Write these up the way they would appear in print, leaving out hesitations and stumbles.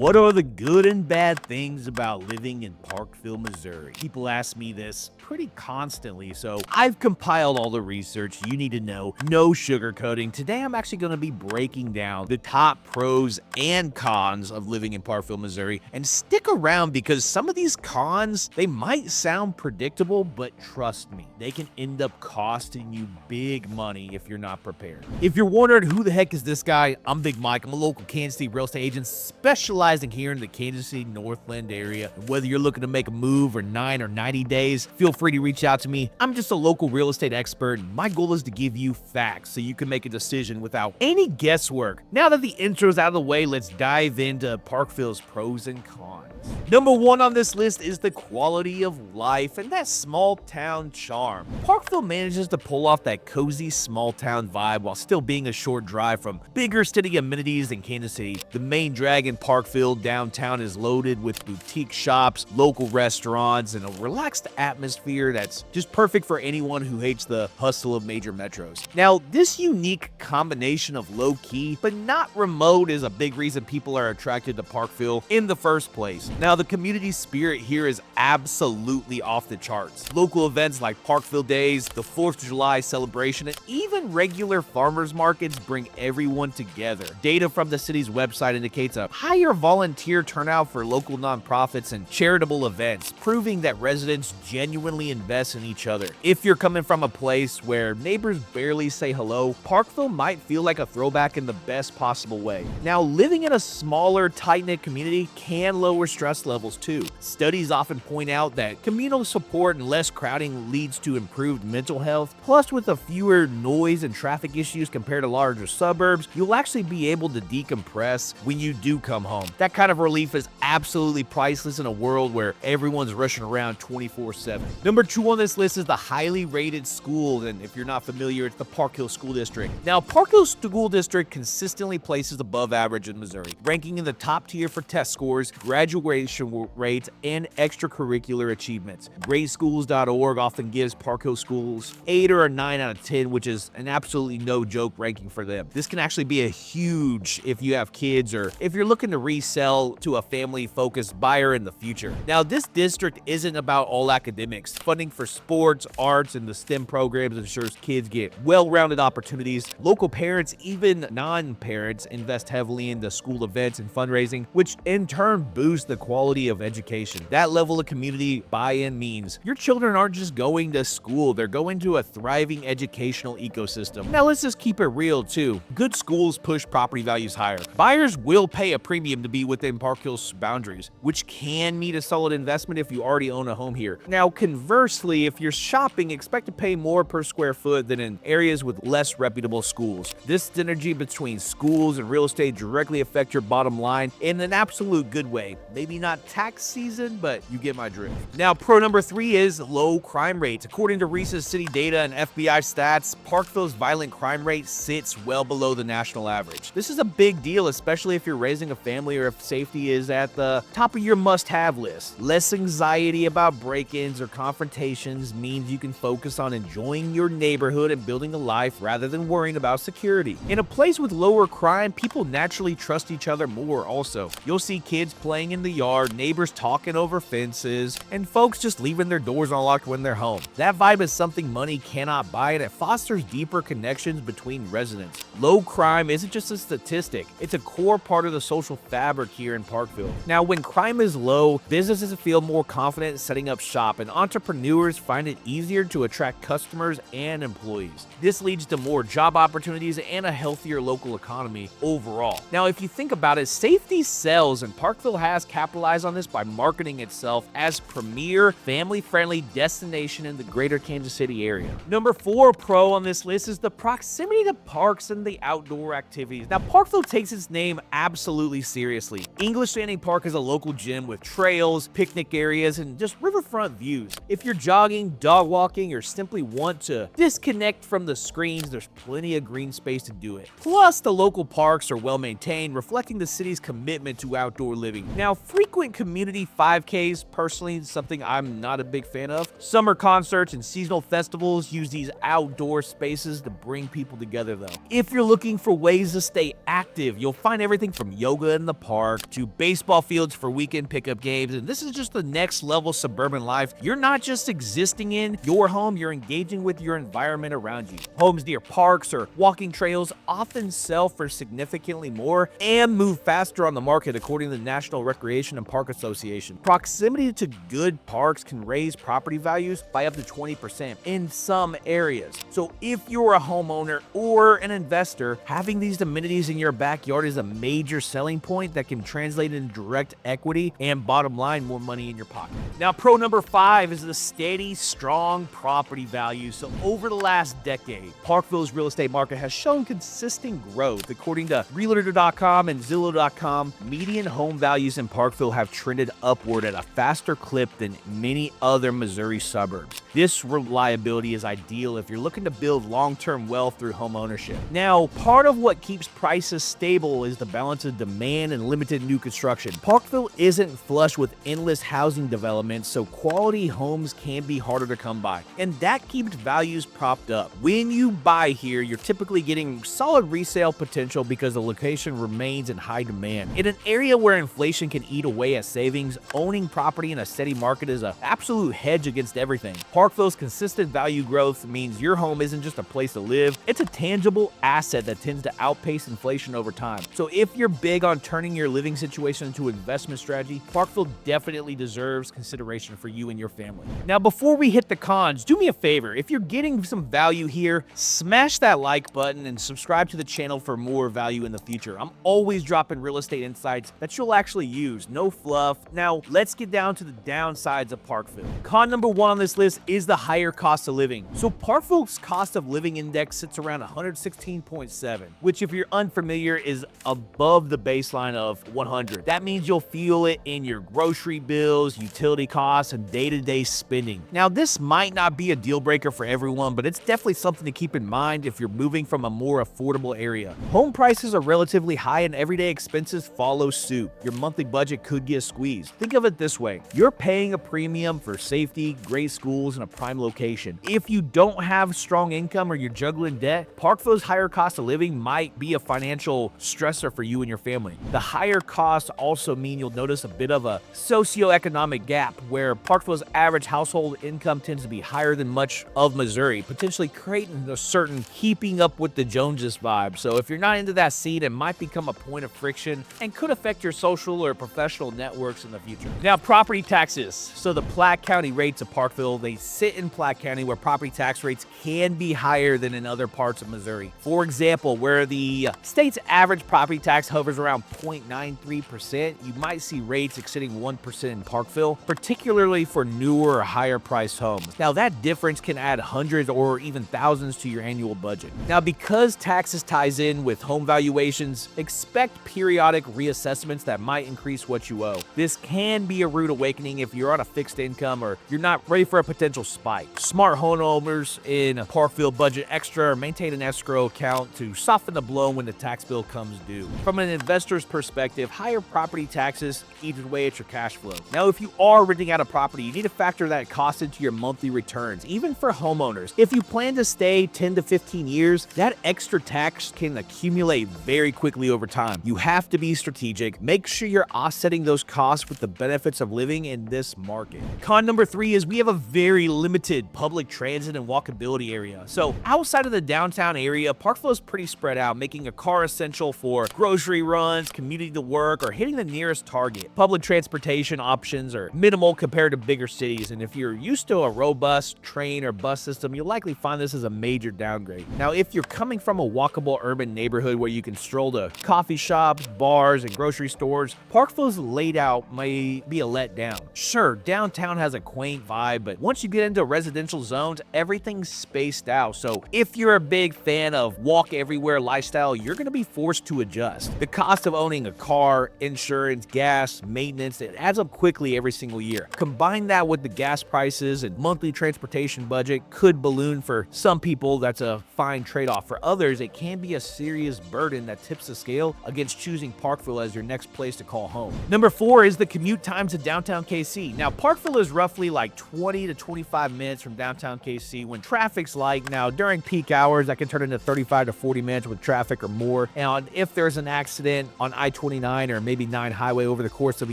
What are the good and bad things about living in Parkville, Missouri? People ask me this pretty constantly, so I've compiled all the research you need to know. No sugarcoating. Today I'm actually going to be breaking down the top pros and cons of living in Parkville, Missouri. And stick around because some of these cons, they might sound predictable, but trust me, they can end up costing you big money if you're not prepared. If you're wondering who the heck is this guy, I'm Big Mike. I'm a local Kansas City real estate agent specializing here in the Kansas City Northland area. Whether you're looking to make a move or 9 or 90 days, feel free to reach out to me. I'm just a local real estate expert. My goal is to give you facts so you can make a decision without any guesswork. Now that the intro's out of the way, let's dive into Parkville's pros and cons. Number 1 on this list is the quality of life and that small town charm. Parkville manages to pull off that cozy small town vibe while still being a short drive from bigger city amenities in Kansas City. The main drag in Parkville downtown is loaded with boutique shops, local restaurants, and a relaxed atmosphere that's just perfect for anyone who hates the hustle of major metros. Now, this unique combination of low-key but not remote is a big reason people are attracted to Parkville in the first place. Now, the community spirit here is absolutely off the charts. Local events like Parkville Days, the 4th of July celebration, and even regular farmers markets bring everyone together. Data from the city's website indicates a higher volunteer turnout for local nonprofits and charitable events, proving that residents genuinely invest in each other. If you're coming from a place where neighbors barely say hello, Parkville might feel like a throwback in the best possible way. Now, living in a smaller, tight-knit community can lower stress levels too. Studies often point out that communal support and less crowding leads to improved mental health. Plus, with a fewer noise and traffic issues compared to larger suburbs, you'll actually be able to decompress when you do come home. That kind of relief is absolutely priceless in a world where everyone's rushing around 24/7. Number 2 on this list is the highly rated school, and if you're not familiar, it's the Parkville School District. Now, Parkville School District consistently places above average in Missouri, ranking in the top tier for test scores, graduation rates, and extracurricular achievements. GreatSchools.org often gives Parkville schools 8 or a 9 out of 10, which is an absolutely no joke ranking for them. This can actually be a huge if you have kids or if you're looking to resell to a family-focused buyer in the future. Now, this district isn't about all academics. Funding for sports, arts, and the STEM programs ensures kids get well-rounded opportunities. Local parents, even non-parents, invest heavily into school events and fundraising, which in turn boosts the quality of education. That level of community buy-in means your children aren't just going to school, they're going to a thriving educational ecosystem. Now, let's just keep it real too. Good schools push property values higher. Buyers will pay a premium to be within Parkville's boundaries, which can mean a solid investment if you already own a home here. Now, conversely, if you're shopping, expect to pay more per square foot than in areas with less reputable schools. This synergy between schools and real estate directly affect your bottom line in an absolute good way. Maybe not tax season, but you get my drift. Now, pro number 3 is low crime rates. According to recent city data and FBI stats, Parkville's violent crime rate sits well below the national average. This is a big deal, especially if you're raising a family or if safety is at the top of your must-have list. Less anxiety about break-ins or confrontations means you can focus on enjoying your neighborhood and building a life rather than worrying about security. In a place with lower crime, people naturally trust each other more also. You'll see kids playing in the yard, neighbors talking over fences, and folks just leaving their doors unlocked when they're home. That vibe is something money cannot buy, and it fosters deeper connections between residents. Low crime isn't just a statistic, it's a core part of the social fabric here in Parkville. Now, when crime is low, businesses feel more confident setting up shop, and entrepreneurs find it easier to attract customers and employees. This leads to more job opportunities and a healthier local economy overall. Now, if you think about it, safety sells, and Parkville has capitalized on this by marketing itself as premier, family-friendly destination in the greater Kansas City area. Number 4 pro on this list is the proximity to parks and the outdoor activities. Now, Parkville takes its name absolutely seriously. English Standing Park is a local gym with trails, picnic areas, and just riverfront views. If you're jogging, dog walking, or simply want to disconnect from the screens, there's plenty of green space to do it. Plus, the local parks are well maintained, reflecting the city's commitment to outdoor living. Now, frequent community 5Ks, personally, is something I'm not a big fan of. Summer concerts and seasonal festivals use these outdoor spaces to bring people together though. If you're looking for ways to stay active, you'll find everything from yoga in the park park to baseball fields for weekend pickup games, and this is just the next level suburban life. You're not just existing in your home, you're engaging with your environment around you. Homes near parks or walking trails often sell for significantly more and move faster on the market, according to the National Recreation and Park Association. Proximity to good parks can raise property values by up to 20% in some areas. So if you're a homeowner or an investor, having these amenities in your backyard is a major selling point that can translate into direct equity and, bottom line, more money in your pocket. Now, pro number 5 is the steady, strong property value. So over the last decade, Parkville's real estate market has shown consistent growth. According to Realtor.com and Zillow.com, median home values in Parkville have trended upward at a faster clip than many other Missouri suburbs. This reliability is ideal if you're looking to build long-term wealth through home ownership. Now, part of what keeps prices stable is the balance of demand and limited new construction. Parkville isn't flush with endless housing development, so quality homes can be harder to come by, and that keeps values propped up. When you buy here, you're typically getting solid resale potential because the location remains in high demand. In an area where inflation can eat away at savings, owning property in a steady market is an absolute hedge against everything. Parkville's consistent value growth means your home isn't just a place to live, it's a tangible asset that tends to outpace inflation over time. So if you're big on turning your living situation into an investment strategy, Parkville definitely deserves consideration for you and your family. Now, before we hit the cons, do me a favor. If you're getting some value here, smash that like button and subscribe to the channel for more value in the future. I'm always dropping real estate insights that you'll actually use, no fluff. Now, let's get down to the downsides of Parkville. Con number 1 on this list is the higher cost of living. So Parkville's cost of living index sits around 116.7, which, if you're unfamiliar, is above the baseline of 100. That means you'll feel it in your grocery bills, utility costs, and day-to-day spending. Now, this might not be a deal breaker for everyone, but it's definitely something to keep in mind if you're moving from a more affordable area. Home prices are relatively high and everyday expenses follow suit. Your monthly budget could get squeezed. Think of it this way. You're paying a premium for safety, great schools, and a prime location. If you don't have strong income or you're juggling debt, Parkville's higher cost of living might be a financial stressor for you and your family. The higher costs also mean you'll notice a bit of a socioeconomic gap where Parkville's average household income tends to be higher than much of Missouri, potentially creating a certain keeping up with the Joneses vibe. So if you're not into that scene, it might become a point of friction and could affect your social or professional networks in the future. Now, property taxes. So the Platte County rates of Parkville, they sit in Platte County where property tax rates can be higher than in other parts of Missouri. For example, where the state's average property tax hovers around 0.93%, you might see rates exceeding 1% in Parkville, particularly for newer or higher priced homes. Now, that difference can add hundreds or even thousands to your annual budget. Now, because taxes ties in with home valuations, expect periodic reassessments that might increase what you owe. This can be a rude awakening if you're on a fixed income or you're not ready for a potential spike. Smart homeowners in Parkville budget extra or maintain an escrow account to soften the blow when the tax bill comes due. From an investor's perspective, higher property taxes eat away at your cash flow. Now, if you are renting out a property, you need to factor that cost into your monthly returns, even for homeowners. If you plan to stay 10 to 15 years, that extra tax can accumulate very quickly over time. You have to be strategic. Make sure you're offsetting those costs with the benefits of living in this market. Con number 3 is we have a very limited public transit and walkability area. So outside of the downtown area, Parkville is pretty spread out, making a car essential for grocery runs, commuting to work, or hitting the nearest Target. Public transportation options are minimal compared to bigger cities, and if you're used to a robust train or bus system, you'll likely find this as a major downgrade. Now, if you're coming from a walkable urban neighborhood where you can stroll to coffee shops, bars, and grocery stores, Parkville's layout may be a letdown. Sure, downtown has a quaint vibe, but once you get into residential zones, everything's spaced out. So if you're a big fan of walk everywhere lifestyle, you're going to be forced to adjust. The cost of owning a car, insurance, gas, maintenance, it adds up quickly every single year. Combine that with the gas prices and monthly transportation budget could balloon for some people. That's a fine trade-off. For others, it can be a serious burden that tips the scale against choosing Parkville as your next place to call home. Number 4 is the commute time to downtown KC. Now, Parkville is roughly like 20 to 25 minutes from downtown KC when traffic's light. Now, during peak hours, that can turn into 35 to 40 minutes with traffic or more. And if there's an accident on I-29 or maybe 9 highway over the course of a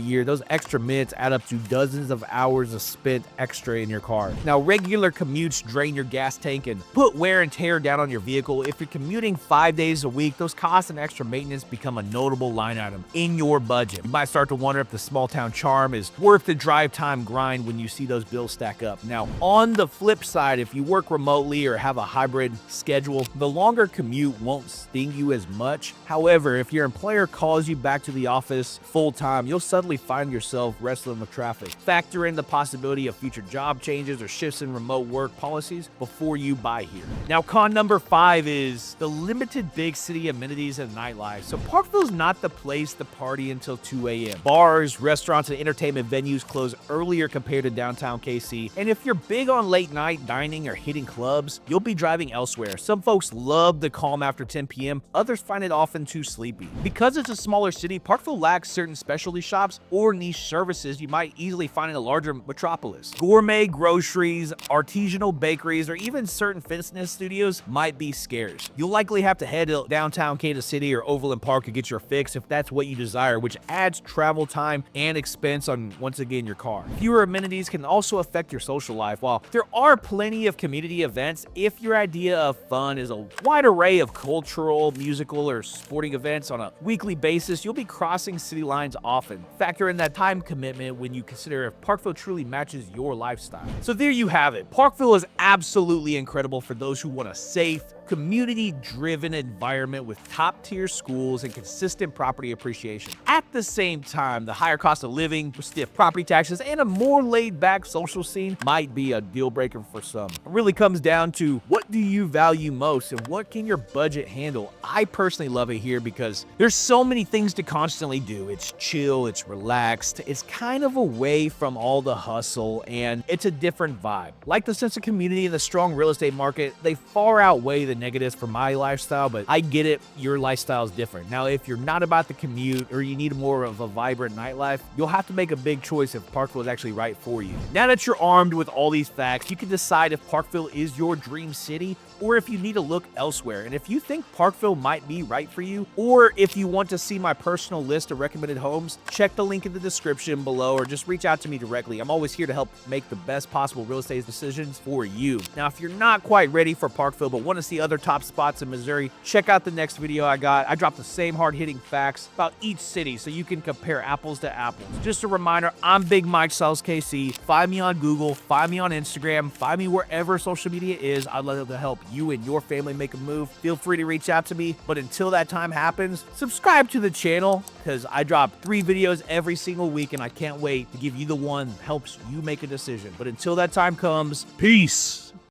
year, those extra minutes add up to dozens of hours of spent extra in your car. Now, regular commutes drain your gas tank and put wear and tear down on your vehicle. If you're commuting 5 days a week, those costs and extra maintenance become a notable line item in your budget. You might start to wonder if the small town charm is worth the drive time grind when you see those bills stack up. Now, on the flip side, if you work remotely or have a hybrid schedule, the longer commute won't sting you as much. However, if your employer calls you back to the office full time, you'll suddenly find yourself wrestling with traffic. Factor in the possibility of future job changes or shifts in remote work policies before you buy here. Now, con number 5 is the limited big city amenities and nightlife. So Parkville's not the place to party until 2 a.m. Bars, restaurants, and entertainment venues close earlier compared to downtown KC. And if you're big on late night dining or hitting clubs, you'll be driving elsewhere. Some folks love the calm after 10 p.m. Others find it often too sleepy. Because it's a smaller city, Parkville lacks certain specialty shops or niche services you might easily find in a larger metropolis. Gourmet groceries, artisanal bakeries, or even certain fitness studios might be scarce. You'll likely have to head to downtown Kansas City or Overland Park to get your fix if that's what you desire, which adds travel time and expense on, once again, your car. Fewer amenities can also affect your social life. While there are plenty of community events, if your idea of fun is a wide array of cultural, musical, or sporting events on a weekly basis, you'll be crossing city lines often. Factor in that time commitment when you consider if Parkville truly matches your lifestyle. So there you have it. Parkville is absolutely incredible for those who want a safe, community-driven environment with top-tier schools and consistent property appreciation. At the same time, the higher cost of living, stiff property taxes, and a more laid-back social scene might be a deal-breaker for some. It really comes down to what do you value most and what can your budget handle. I personally love it here because there's so many things to constantly do. It's chill, it's relaxed, it's kind of away from all the hustle, and it's a different vibe. Like the sense of community and the strong real estate market, they far outweigh the negatives for my lifestyle, but I get it, your lifestyle is different. Now, if you're not about the commute or you need more of a vibrant nightlife, you'll have to make a big choice if Parkville is actually right for you. Now that you're armed with all these facts, you can decide if Parkville is your dream city or if you need to look elsewhere. And if you think Parkville might be right for you, or if you want to see my personal list of recommended homes, check the link in the description below or just reach out to me directly. I'm always here to help make the best possible real estate decisions for you. Now, if you're not quite ready for Parkville but want to see other top spots in Missouri, check out the next video I got. I dropped the same hard-hitting facts about each city so you can compare apples to apples. Just a reminder, I'm Big Mike KC. Find me on Google, find me on Instagram, find me wherever social media is. I'd love to help you and your family make a move. Feel free to reach out to me, but until that time happens, subscribe to the channel because I drop 3 videos every single week and I can't wait to give you the one that helps you make a decision. But until that time comes, peace.